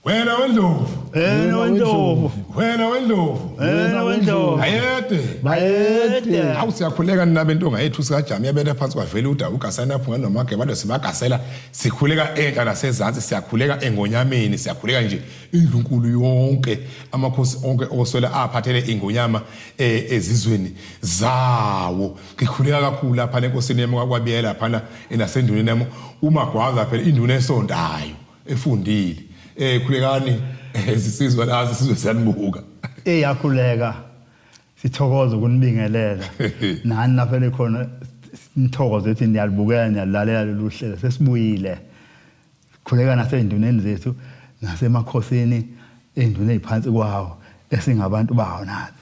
Wena wendlovu. Ayede. Hawu siyakhuleka nina bentonga yethu sikajama yabetha phansi kwavela uDawu ugasana phunga nomage bado sibagasela sikhuleka enhla nasezantsi siyakhuleka engonyameni siyakhuleka nje indlunkulu yonke amakhosi onke oswela aphathele ingonyama ezizweni zawo ngikhuleka kakhulu lapha lenkosini yami kwakwabiyela lapha enasenduneni yami uMagwaza phela induna esondayo efundile khulekani sisizwe la sizwe siyanibuka yakhuleka sithokoza ukunibingelela nani naphele khona inthokozo ethi niyalibukela niyalalela lolu hlelo sesibuyile khuleka nasenduneni zethu nasemakhosini enduna eziphansi kwawo esingabantu bawo nathi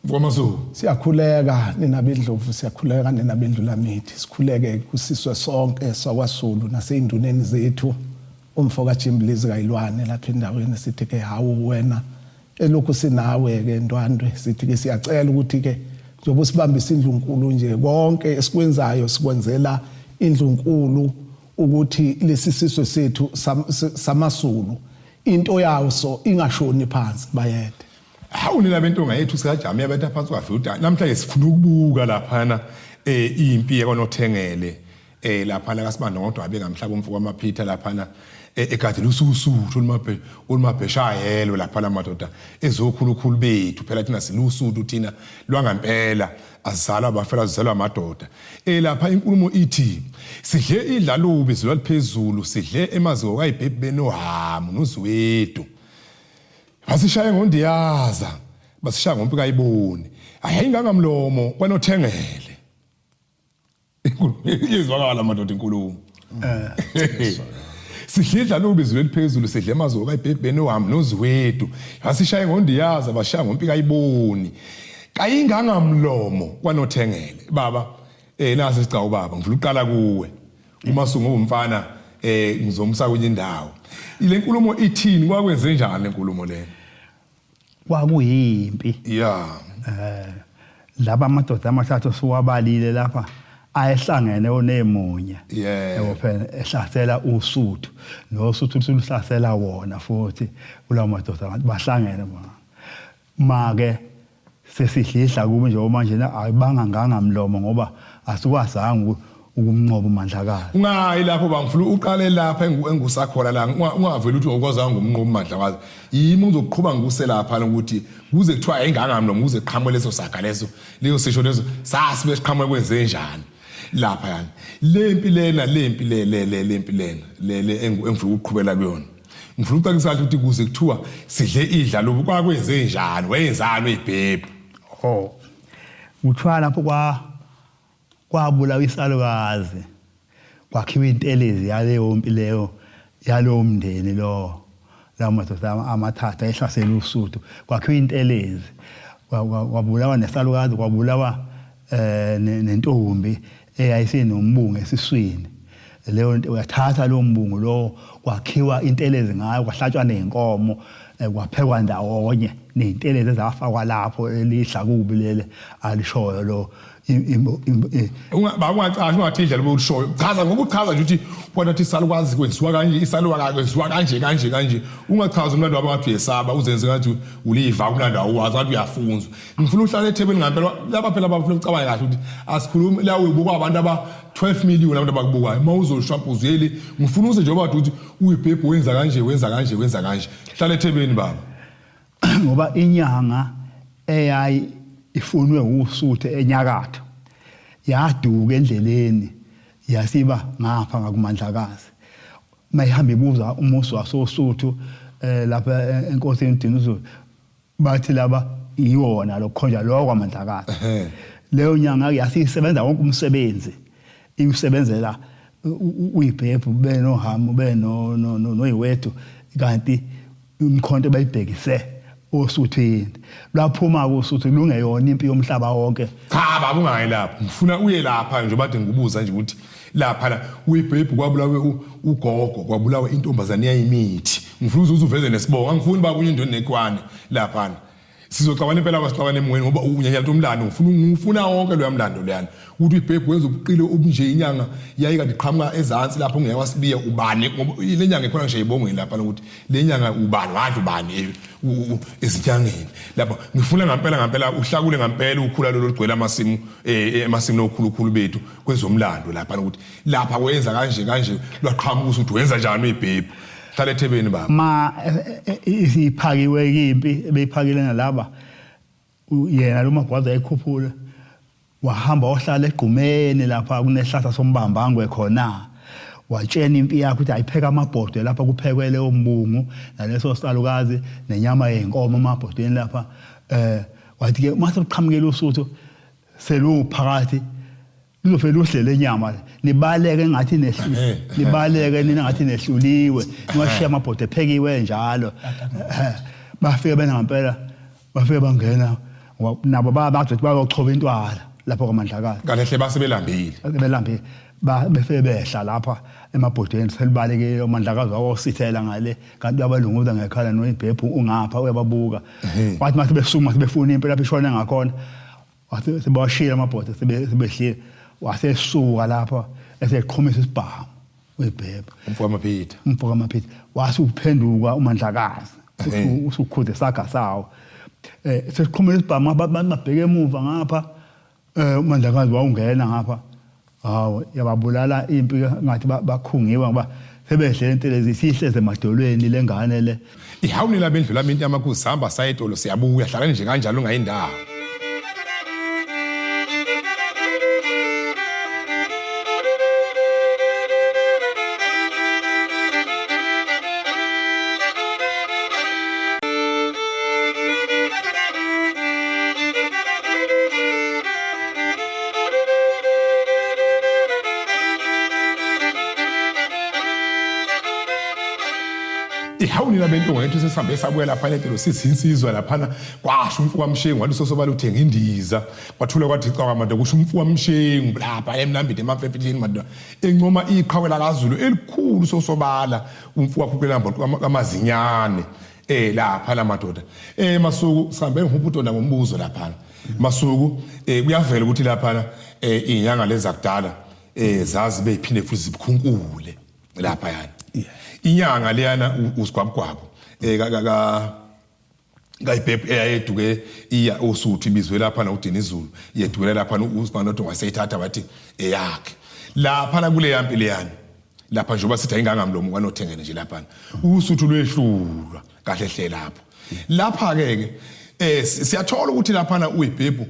Ngomazo siyakhuleka nina bendlovu siyakhuleka nina bendlulamithi sikhuleke kusiswe sonke sakwaSulu nasenduneni zethu umfoka Jimblizi kayilwane lapha endaweni sithi ke hawu wena elokhu sinawe ke Ndwandwe sithi ke siyacela ukuthi ke njobe sibambisa indlunkulu nje konke esikwenzayo sikwenzela indlunkulu ukuthi lesi siswe sethu samaSulu into yawo so ingashoni phansi bayede hawu nina bentonga yethu sikajama yabetha phansi kwavela namhlanje sifuna ukubuka lapha impi yakonothengele lapha la kaSibanda ngodwa abe ngamhlaba umfuku wamaPeter lapha ekade lususuthu olumabheshayelo lapha la madoda ezokhulukhulu bethu phela thina silusuthu thina lwangempela azizalwa abafela zizalwa amadoda lapha inkulumo ithi sidle idlalubi zilwa liphezulu sidle emaziko kayiBhebhi benohamu noZiwedu basishaye ngondiyaza basishaya ngompi kayiboni ayingangamlomo kwanothengele yezwakala madoda inkulumo sidle idlalubi zilwa liphezulu sidle emaziko kayiBhebhi benohamu noZiwedu basishaye ngondiyaza bashaya ngompi kayiboni kayingangamlomo kwanothengele baba nasi sicaba baba ngifuna uqala kuwe uma sungumfana ngizomsa kwenye indawo ile nkulumo ithini kwakwenze njani lenkulumo le kwakuyimpi laba amadoda amathathu siwabalile lapha ayehlangene onemunye yebo phela ehlasela uSuthu noSuthu luhlasela wona futhi kulawo madoda bahlangene make sesidlidla kube nje manje ayibanga mlomo ngoba asikwazanga ukumnqoba uMandlakazi ungayi lapho bangifuna uqale lapha engusakhola la ungavela ukuthi ngokwazanga ngumnqoba uMandlakazi yimi uzoqhubha nguse lapha ukuthi kuze kuthiwa ayingangamlomo kuze qhamuke leso saga leso leyo sisho lezo sasi besiqhamuke kwenze njani lapha yani lempi lena engifuna ukuqhubela kuyona ngifuna ucacisa ukuthi kuze kuthiwa sidle idlalubi kwakwenze njani wayenzani uyiBhebhi kuthiwa lapho kwabulawa isalukazi kwakhiwa intelezi yaleyo mpi leyo yalowo mndeni lo lamadoda amathatha ehlasela uSuthu kwakhiwa intelezi kwabulawa nesalukazi kwabulawa nentombi eyayisenombungu esiswini leyo nto uyathatha lo mbungu lo kwakhiwa intelezi ngayo kwahlatshwa nenkomo kwaphekwa ndawonye nentelezi ezafakwa lapho elidla kubi lele alishoyo lo ungacasha ungathi idlala lokushoyo chaza ngoba uchaza nje ukuthi wona thi salukazi kwenziwa kanje isaluka kwenziwa kanje ungachaza umlando wabo ngathi uyesaba uzenze ngathi uliva kumlando awazi ngathi uyafunzwa ngifuna uhlale eThekwini ngempela laba phela abafuna ucabanga kahle ukuthi asikhulume la uyibuka abantu aba 12 million abantu abakubukayo mawuzoshampuza yeli ngifuna uze njengoba ukuthi uyiBhebhi wenza kanje hlale eThekwini baba ngoba inyanga eyayi ifunwe uSuthu enyakatho yaduka endleleni yasiba ngapha ngakuMandlakazi mayihamba ibuza umusi wasoSuthu lapha enkosini Dinuzulu bathi laba iwona lokhonja lo kwaMandlakazi leyo nyanga yasisebenza wonke umsebenzi iwusebenzela uyiBhebhi benohamu noZiwedu kanti umkhonto bayibhekise oSuthwini laphuma kuSuthu lungeyona impi yomhlaba wonke cha baba ungayi lapho ngifuna uye lapha nje bade ngibuza nje ukuthi lapha la uyiBhebhi kwabulawe ugogo kwabulawe intombazane yayimithi ngifuna uzuveze nesibongo angifuni baba unye indoni nekwane lapha sizoxabana impela kwasixabana emweni ngoba unyanyala umlando ngifuna wonke lo yamlando leyana ukuthi ibhebhu wenza ubuqile obunje inyanga yayika ndiqhamuka ezantsi lapho ungeke wasibiya ubani ngoba le nyanga ikhona nje ibongweni lapha ukuthi le nyanga ubani wathi ubani ezinyangeni lapha ngifuna ngampela uhlakule ngampela ukhula lo ligcwele amasimu emasimi lokhulukhulu bethu kwezomlando lapha ukuthi lapha wenza kanje lwaqhamuka ukuthi wenza njani ibhebhu hlala eThebeni baba isiphakiwe impi beyiphakile nalaba yena lo magwaza ekhuphula wahamba ohlala egqumeni lapha kunehlahla sombambangwe khona watshena impi yakhe ukuthi ayipheka amabhodwe lapha kuphekwe leyo mbungu naleso salukazi nenyama yenkomo amabhodweni lapha wathi ke mase uqhamukela usuthu seluphakathi lizofela uhlele inyama nibaleke ngathi nibaleke nina ngathi nehluliwe ngashiya amabhodwe ephekiwe njalo bafike bena ngempela bafike bangena nabo bathi bayochoba intwala lapho kwaMandlakazi kahle basebelambile befike behla lapha emabhodweni selibaleke uMandlakazi wawosithela ngale kanti abalunguza ngekhala noyibhebhu ungapha uyababuka wathi mase besuma sebefuna impela bishona ngakhona wathi sebashila amabhodwe sebehlile wasesuka lapha eseqhumisa isibhamu webhebhu umfoko amaphitha wasuphenduka uMandlakazi usukhude saga sawo seqhumisa isibhamu babheke emuva ngapha uMandlakazi wawungena ngapha hawo yababulala impi ngathi bakhungiwe ngoba sebehle intelezi isihleze emadolweni lengane le ihawunela bendlula into yamakhuzi hamba sayitolo siyabuya hlala nje kanjalo ungayindawo ihawunela bentonga yethu sesambe sabuya lapha letelo sizinsizwa lapha kwasho umfuka kaMshengu walisosobala uthenga indiza kwathula kwathi kwaMadoda kusho umfuka kaMshengu lapha emnambini emafefitini Madoda encoma iqhawe lakaZulu elikhulu sosobala umfuka khukelambo kamazinyane lapha la Madoda Masuku sambe ngubutona ngombuzo lapha Masuku kuyavela ukuthi lapha inyanga leza kudala zazi beyiphinde futhi zibukhunkule lapha yana inyanga leyana usigwabugwabo kayibhebhu eyayeduke iya osuthi bizwe lapha na uDinizulu yedukela lapha uSibanodo waseyithatha bathi eyakhe lapha na kule yampi leyana lapha njengoba sithi ayingangamlomo kwanothengene nje lapha usuthu lwehlulwa kahle hle lapha ke siyathola ukuthi lapha na uyibhebhu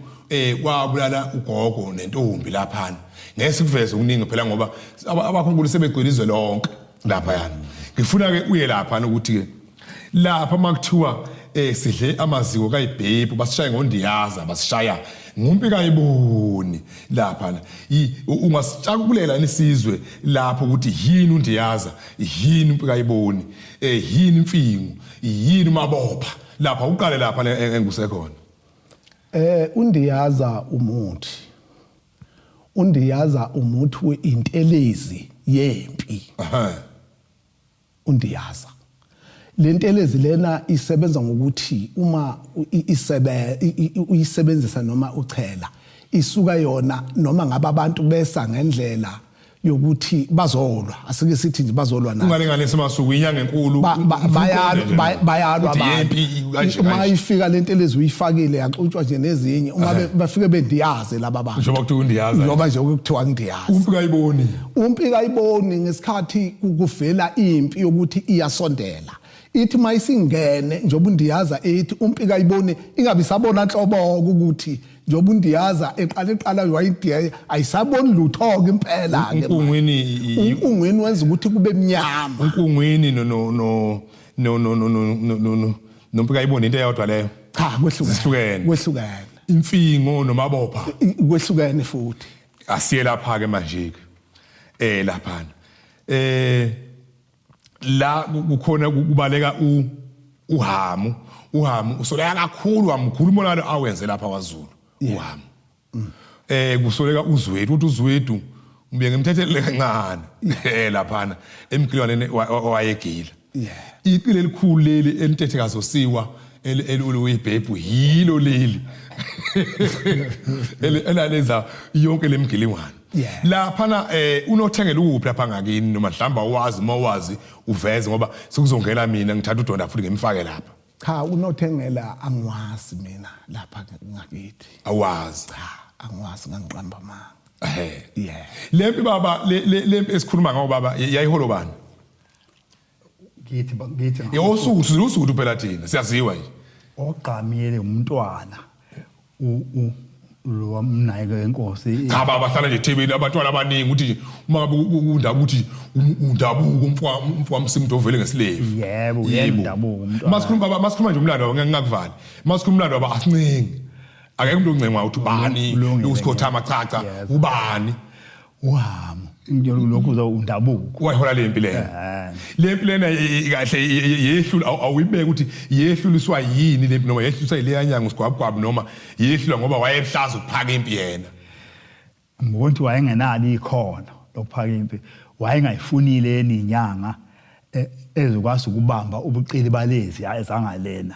kwabulala ugogo nentombi lapha ngeke sikuveze ukuningi phela ngoba abakhunkulu sebegcwelizwe lonke lapha yana ngifuna ke uye lapha ukuthi ke lapha makuthiwa sidle amaziko kayibhebhu basishaya ngondiyaza basishaya ngumpi kayiboni lapha ungasitshakulela isizwe lapho ukuthi yini undiyaza yini umpi kayiboni yini imfingu yini mabopha lapha uqale lapha engusekhona undiyaza umuthi weintelezi yempi undiyaza lentelezi lena isebenza ngokuthi uma uyisebenzisa noma uchela isuka yona noma ngaba abantu besa ngendlela yokuthi bazolwa asike sithi nje bazolwa nayo ungalinganisa Masuku inyanga enkulu bayalwa abantu uma ifika lentelezi uyifakile yaxutshwa nje nezinye uma bafike bendiyaze laba bantu njengoba kuthiwa undiyaza ngoba nje ukuthiwa ngiyazi umpi kayiboni ngesikhathi kuvela impi yokuthi iyasondela ithi mayisingene njoba undiyaza ethi umpi kayiboni ingabe sabona nhlobo ukuthi njoba undiyaza eqala wayidiya ayisaboni lutho ke impela ke unkungwini wenza ukuthi kube mnyama unkungwini nompi kayiboni into eyodwa leyo cha kwehlukene imfingo nomabopha kwehlukene futhi asiye lapha ke manje lapha la kukhona kubaleka uhamu usoleka kakhulu wamkhuluma nalo awenze lapha kwaZulu uhamu kusoleka uZwethu uthi uZwethu ubuye ngemthethelele kancane lapha emgilwaneni wayegila iqile elikhulu leli entethe kazosiwa uyibhebhu yilo leli elaleza yonke lemgilingwane lapha na unothengela ukuphi lapha ngakini noma mhlamba wazi mawazi uveze ngoba sikuzongela mina ngithatha udonda futhi ngemfake lapha cha unothengela angwazi mina lapha ngakithi awazi cha angwazi ngangiqamba manga yeah lempi baba lempi esikhuluma ngawo baba yayiholo bani ngithi usuku phela thina siyaziwa nje ogqamile umntwana lo wamnayike enkosi cha baba bahlala nje eThekwini abantwana abaningi uthi uma undaba uthi undabuko umfowamsimdo ovele ngesilevu yebo yendabuko umntwana masikhuluma nje umlando ngingakuvali masikhuluma umlando aba asincengi akekho umuntu oncenga ukuthi ubani usikhothama chacha ubani wami lokhu undabuko wayihola lempi lena lempi lena kahle yehlula awuyibeka ukuthi yehluliswa yini lempi noma yehluliswa ile nyanga usigwabugwabu noma yehlula ngoba wayehlaza ukuphaka impi yena ngokuthi wayengenali ikhono lokuphaka impi wayengayifunile eninyanga ezokwazi ukubamba ubuqili balezi ezangalena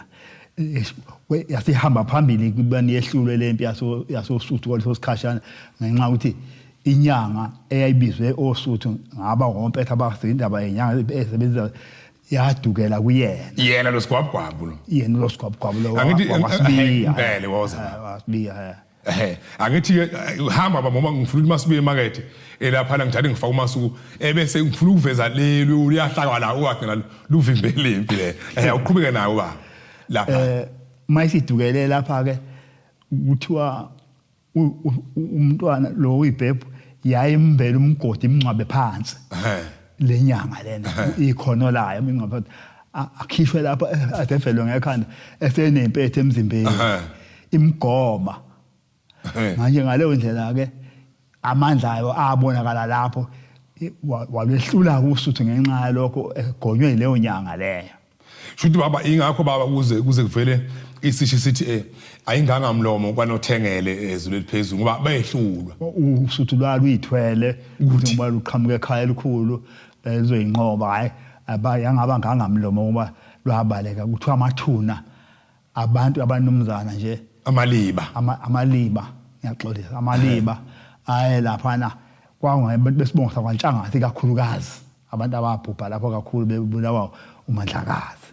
yasihamba phambili kubani yehlulwe lempi yasosuthu kwaleso sikhashana ngenxa ukuthi inyanga eyayibizwe osuthu ngaba ngompetha abasindaba yenyanga esebenza yadukela kuyena lo sigwabugwabu lo yena lo sigwabugwabu lo wasibiya vele wasibiya angithi hamba baba ngifuna ukuthi masibuye emakethe lapha ngithanda ngifaka umasuku bese ngifuna ukuveza lelo uyahlaka la uwagcina luvimbele lempi le uqhubeke nayo ba lapha mayisidukele lapha ke kuthiwa umntwana lo uyibhebhu yayimbela umgodi imncwabe phansi lenyanga lena ikhono layo mingapha akhishwe lapha adevelwe ngekhanda esenempethe emzimbeni imgoma manje ngaleyo ndlela ke amandla ayo abonakala lapho walehlula kusuthu ngenxa yalokho egonywe leyo nyanga leyo shuthi baba ingakho baba kuze kuvele isishi sithi ayinganga mlomo kwanothengele ezulu eliphezulu ngoba bayehlulwa usuthu lwaluyithwele ukuthi ngoba luqhamuke ekhaya elikhulu lizoyinqoba hayi abayangaba ngangamlomo ngoba lwabaleka kuthiwa amathuna abantu abanomzana nje amaliba ngiyaxolisa amaliba aye laphana kwangabantu besibongo sakwaNtshangase kakhulukazi abantu ababhubha lapho kakhulu bebulawa uMandlakazi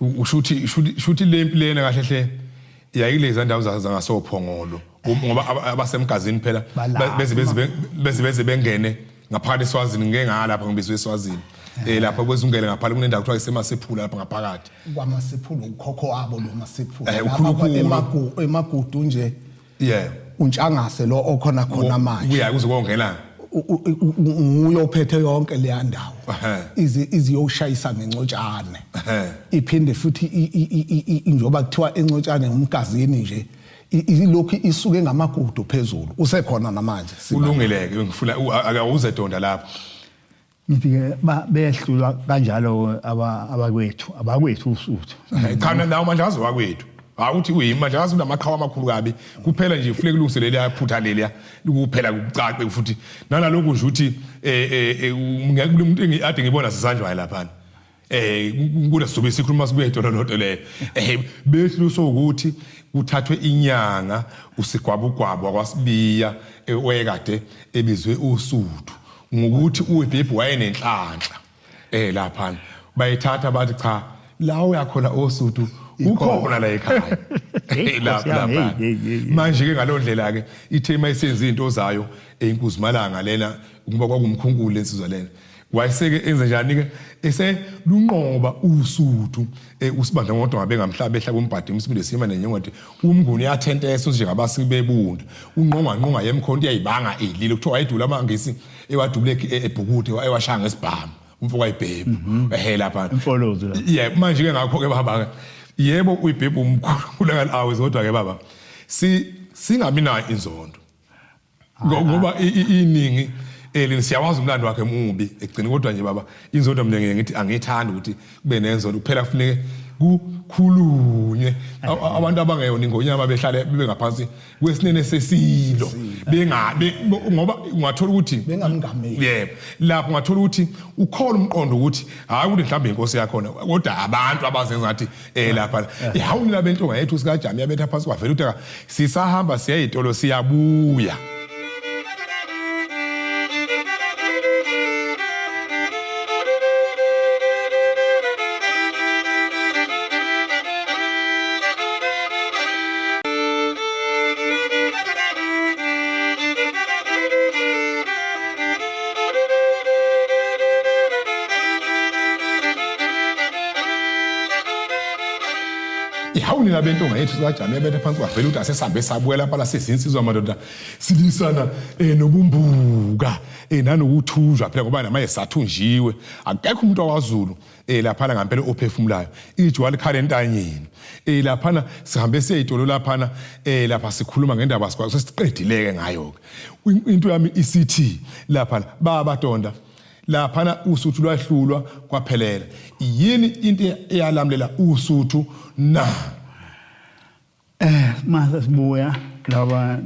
ushuthi lempi lena kahle hle yayileza ndawo zangasophongolo ngoba abasemgazini phela beze bengene ngaphakathi eSwazini ngengalapha ngibizwe eSwazini lapha kwezungele ngaphala kunendawo kuthiwa isemasephula lapha ngaphakathi kwamasephula ukhokho wabo lo masephula emagudu nje uNtshangase lo okhona khona manje uya kuze kongena uyophethe yonke le ndawo iziyoshayisa ngencotshane iphinde futhi njoba kuthiwa encotshane ngumgazini nje ilokhu isuke ngamagudu phezulu usekhona namanje ulungeleke ngifuna akawuze donda lapho ngithi ke behlulwa kanjalo abakwethu usuthu khana nawo manje azowakwethu awuthi uyimanje akazi unamaqhawe amakhulu kabi kuphela nje ufike kulungiselele yaphutha leliya kuphela kucace futhi nalokho nje uthi ngeke umuntu ade ngibona sisanjwayo lapha kule sobe sikhuluma sibuye idolo lonto le behluso ukuthi kuthathwe inyanga usigwabugwabo kwasibiya oyekade ebizwe usuthu ngokuthi uwebhebhu wayenenhlanhla lapha bayithatha bathi cha la uyakhona osuthu ukhona la ekhaya lapha manje ke ngalondlela ke ithe mayisenza izinto zayo einkuzimalanga lena ukuba kwakumkhungulo lensizwa lena wayeseke enze njani ke eselunqoba usuthu usibandla ngodwa ngabe ngamhlaba ehlaba umbhadi umsibinde sima nenyongoti umnguni yathenteso nje ngabasiki bebunda unqonga yemkhonto iyayibanga elile kuthiwa wayidula amangisi ewadubule ebhukuthe wayewashaya ngesibhamu umfoko wayibhebhu lapha imfolozo yeah manje ke ngakho ke baba yebo uyibhebhu umkhulu ngalawe kodwa ke baba singabi nayo inzondo ngoba iningi siyawazi umlando wakhe mubi egcina kodwa nje baba inzondo mina ngithi angithandi ukuthi kube nenzondo kuphela kufuneke kukhulunywe abantu abangeyona ingonyama behlale bebe ngaphansi kwesinene sesilo bengabe ngoba ungathola ukuthi bengamngameli yebo lapho ungathola ukuthi ukhona umqondo ukuthi hayi ukuthi mhlawumbe inkosi yakhona kodwa abantu abazenza ngathi lapha hawu nina bentonga yethu sikaJami yabetha phansi kwavela ukuthi sisahamba siya ezitolo siyabuya ihawuni labentonga yethu sikaJami yabetha phansi kwavela ukuthi asesambe sabuya lapha la sezinsizwa amadoda silisana nobumbuka nanokuthuzwa phela ngoba namaye sathunjiwe akekho umuntu waZulu lapha ngempela ophefumulayo ijwa likhale entanyeni lapha sihambe siyitolo lapha lapha sikhuluma ngendaba sikwazi sesiqedileke ngayo into yami isithi lapha babatonda lapha usuthu lwahlulwa kwaphelela yini into eyalamlela usuthu na mase sibuya laba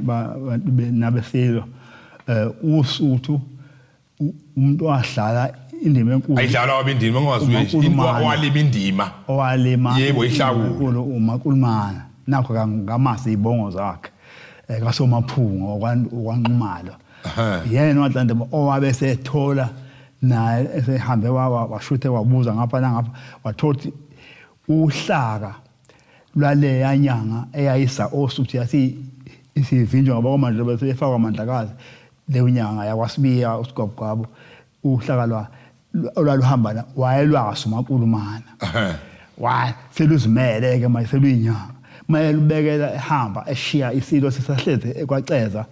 nabesilo usuthu umuntu wahlala indima enkulu ayidlala wabindima ngwazi owalima yebo ihlakulu umakulumana nakho ngamasi ibongo zakhe kasomaphungo okwanqumalo yena wahlanda owabe sethola naye esehambe washuthe wabuza ngapha nangapha wathothi uhlaka lwale yanyanga eyayisa osuthu yathi isivinjwa ngoba manje bese efaka amandlakazi le unyanga yakwasibiya usigobgwabo uhlaka olwaluhamba wayelwaso makulumana wa seluzimele ke manje seluyinyanga maye lubekela ehamba eshiya isilo sisahleze ekwaceza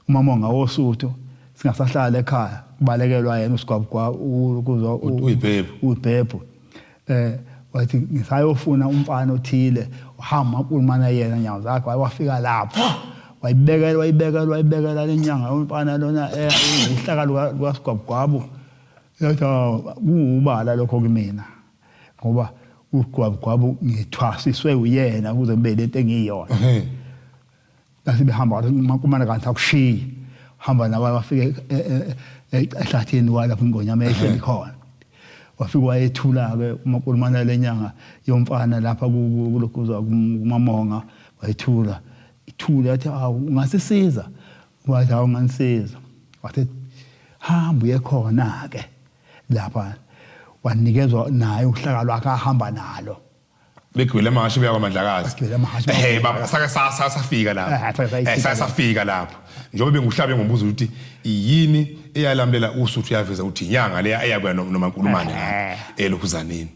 umamonga wosuthu singasahlala ekhaya kubalekelwa yena usigwabgwa ukuzwa uibhebhu wathi ngisayofuna umfana othile uhamba makulumana yena nyawo zakhe wayefika lapho wayibekela lenyanga umfana lona ihlaka lukasigwabgwabo yathi ubala lokho kumina ngoba ugwabgwabo ngithwasiswe uyena ukuze kube lento engiyonalasibehamba makulumana kanti akushiya hamba nawe wafike ehlathini walapho ingonyama ehleli khona wafika wayethula ke umakulumana lenyanga yomfana lapha kulokuzwa kumamonga wayethula ithula yathi ungasisiza wathi awunganisiza wathi hamba uye khona ke lapha wanikezwa naye uhlaka lwakhe ahamba nalo begwele amahashi beya kwamandlakazi baba sasafika lapho safika lapho njengoba benguhlabe ngombuzo ukuthi yini eyalamlela usuthu yaveza ukuthi inyanga leya eyakuya nomaNkulumane elokhuzaneni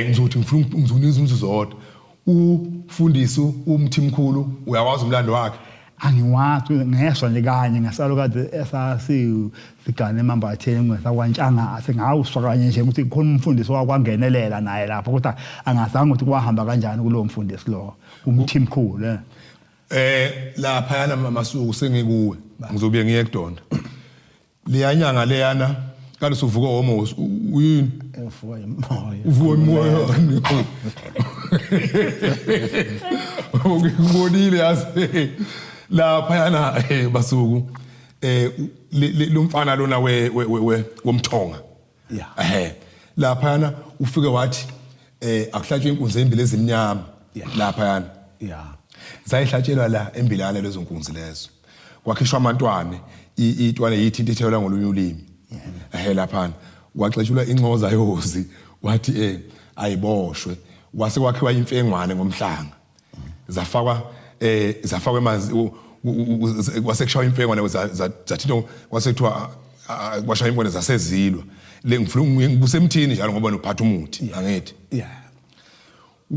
ngizothi ngizoniza umzuzu zodwa ufundisi umthimkhulu uyawazi umlando wakhe angiwazi ngeswa nje kanye ngasalo kade esasigane emambatheni ngesakwantsanga asingawuswa kanye nje ukuthi khona umfundisi wakwangenelela naye lapho kodwa angazange ukuthi kwahamba kanjani kulowo mfundisi lo umthimkhulu lapha yana masuku sengikuwe ngizobuye ngiye kudonda leyanyanga leyana kanti uvuka homo uyini uvuka imoya ngibonile yase lapha yana basuku lo mfana lona womthonga lapha yana ufike wathi akuhlatshwe inkunzi embili ezimnyama lapha yana zayihlatshelwa la embilana lezo nkunzi lezo kwakhishwa amantwane itwane yithi into ethelwa ngolunye ulimi lapha waxetshulwa incoza yozi wathi ayiboshwe wase kwakhiwa imfengwane ngomhlanga zafakwa emanzi kwasekushaya imfengwane zathi kwasekuthiwa kwashaya impone zasezilwa le ngifuna ngibusemthini njalo ngoba nophatha umuthi angithi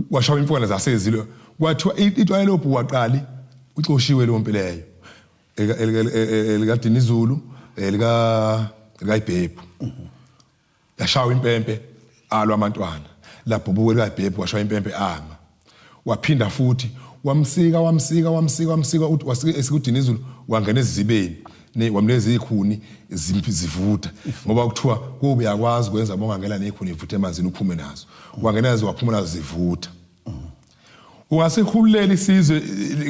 kwashaya imfengwane zasezilwa kwathiwa itwane lobhu waqali uxoshiwe lo mpileyo elikaDinizulu elikaIbhebhu yashaya impempe alwa amantwana lapho buke likaIbhebhu washaya impempe ama waphinda futhi wamsika uthi wasike esikudinizulu wangena ezibeni wamlezi ikhuni zivutha ngoba kuthiwa kube yakwazi ukwenza bongangela nekhuni ivuthe emanzini uphume nazo wangena nazo waphuma nazo zivutha ungasikhululela isizwe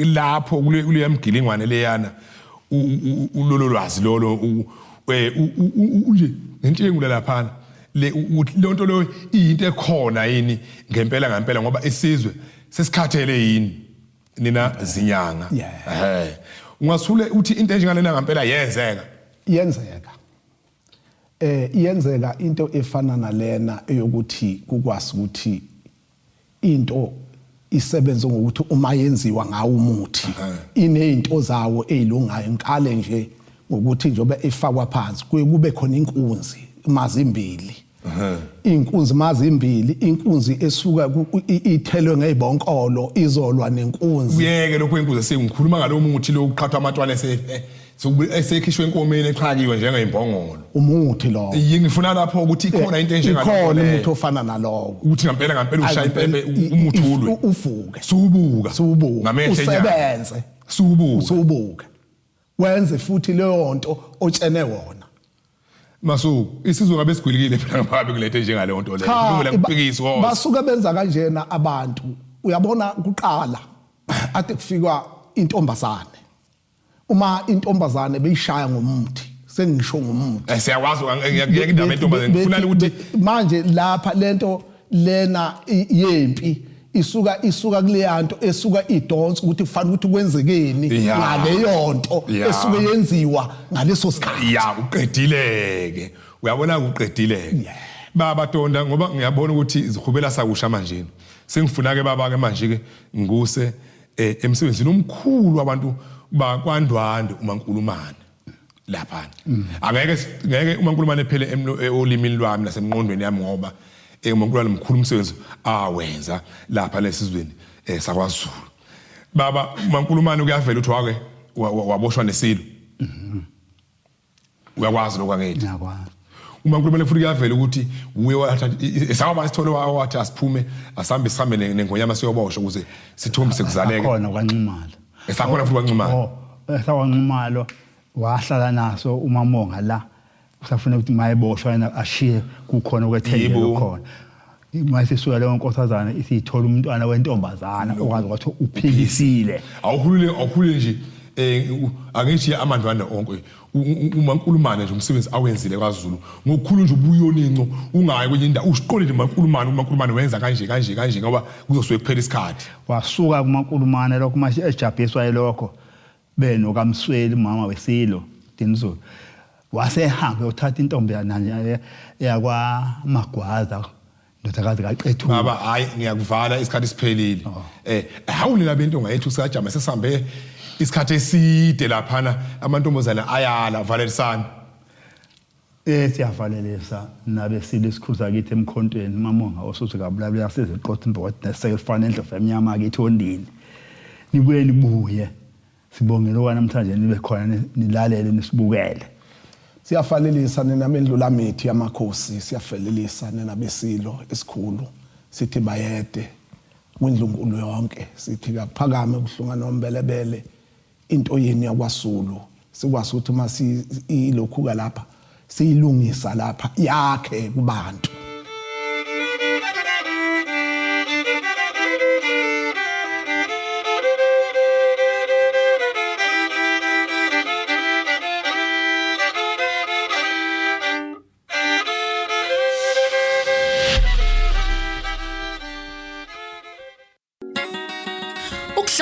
lapho kule mgilingwane leyana ulolo lwazi lolo nje nentshengula lapha lonto lo into ekhona yini ngempela ngoba isizwe sesikhathele yini nina zinyanga ungasule uthi into enjengalena ngempela yenzeka iyenzeka into efana nalena eyokuthi kukwazi ukuthi into isebenze ngokuthi uma yenziwa ngawo umuthi inezinto zawo ezilungayo inkale nje ngokuthi njobe efakwa phansi kube khona inkunzi mazimbili inkunzi mazimbili inkunzi esuka ithelwe ngezibonkolo izolwa nenkunzi uyeke lokho inkunzi sengikhuluma ngalo muthi lo uqhathwa amatwana esekhishwe enkomeni exhakiwe njengezimbongolo umuthi lo ngifuna lapho ukuthi ikhona into enjengalo ikhona umuthi ofana nalowo ukuthi ngempela ushaya impembe umuthi ulwe uvuke subuka ngamehlo usebenze subuka wenze futhi leyo nto otshene wona Masuku isizwe ngabe sigwilikile phela ngabe kulethe njengale nto leyo kumele kuphikiswe wona basuka benza kanjena abantu uyabona kuqala ade kufika intombazane uma intombazane beyishaya ngomuthi sengisho ngomuthi siyakwazi ngiyeke indaba entombazane ngifuna ukuthi manje lapha lento lena yempi isuka kule yanto esuka idonse ukuthi kufanele ukuthi kwenzekeni ngaleyo nto esuke yenziwa ngaleso sikhathi uqedileke uyabona uqedileke baba Tonda ngoba ngiyabona ukuthi izihubela sakusha manje sengifuna ke baba ke manje ke nguse emsebenzini omkhulu abantu bakwaNdwandwe uMaNkulumane lapha ngeke uMaNkulumane phele olimini lwami nasemngqondweni yami ngoba uMaNkulumane mkhulu umsebenzi awenza lapha lesizweni sakwaZulu baba uMaNkulumane kuyavela uthi wake waboshwa nesilo uyakwazi lokho angithi ngiyakwazi uMaNkulumane futhi kuyavela ukuthi uye wathatha esawaba sithole wathi asiphume sihambe nengonyama siyoboshwa ukuze sithombe sekuzaleke khona kwaNcumalo esakhona futhi kwaNcumalo esakwaNcumalo wahlala naso uMamonga la usafuna ukuthi mayiboshwa yena ashiye kukhona okwethele khona mase suka leyo nkosazana isithola umntwana wentombazana okwazi ukuthi uphikisile awukhulule nje angithi amandwana onke uMaNkulumane nje umsebenzi awenzile kwaZulu ngokukhulu nje ubuyoninco ungayi kwenye indawo usiqolile uMaNkulumane wenza kanje ngoba kuzosuke kuphela isikhathi wasuka kuMaNkulumane lokho manje ejabhiswa yilokho beno kaMsweli mama wesilo Dinizulu wasehamba uthatha intombi nanje yakwa Magwaza ndodakazi kaQethu baba hayi ngiyakuvala isikhathi siphelile awulela bento ngayethu sajama sesambe isikhathi eside laphana amantombazana ayala valelisana siyavalelisa nabesile isikhuza kithi emkhontweni Mamonga osuthi kabulabula sizeqotha imboti nesekufana endlovu emnyama kithi ondini nibuye nibuye sibongela okwanamhlanje nibe khona nilalele nisibukele siyafalelisa nina mendlula mithi yamakhosi siyafalelisa nina besilo esikhulu sithi bayede kwindlungulo yonke sithi kaphakame kuhlunga nombelebele into yeni yakwaZulu sikwazi ukuthi masi ilokhu ka lapha siyilungisa lapha yakhe kubantu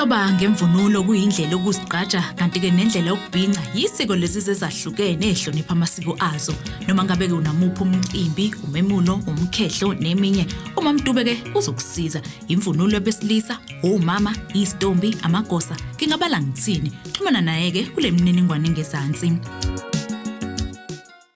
Ukuhloba ngemvunulo kuyindlela yokusigqaja kanti ke nendlela yokubhinca yisiko lesizwe ezahlukene ehlonipha amasiko azo noma ngabe ke unamuphi umcimbi umemulo umkhehlo neminye uma Mdube ke uzokusiza imvunulo yabesilisa omama istombi amagosa ngingabala ngitsini xhumana naye ke kule mniningwane ngezansi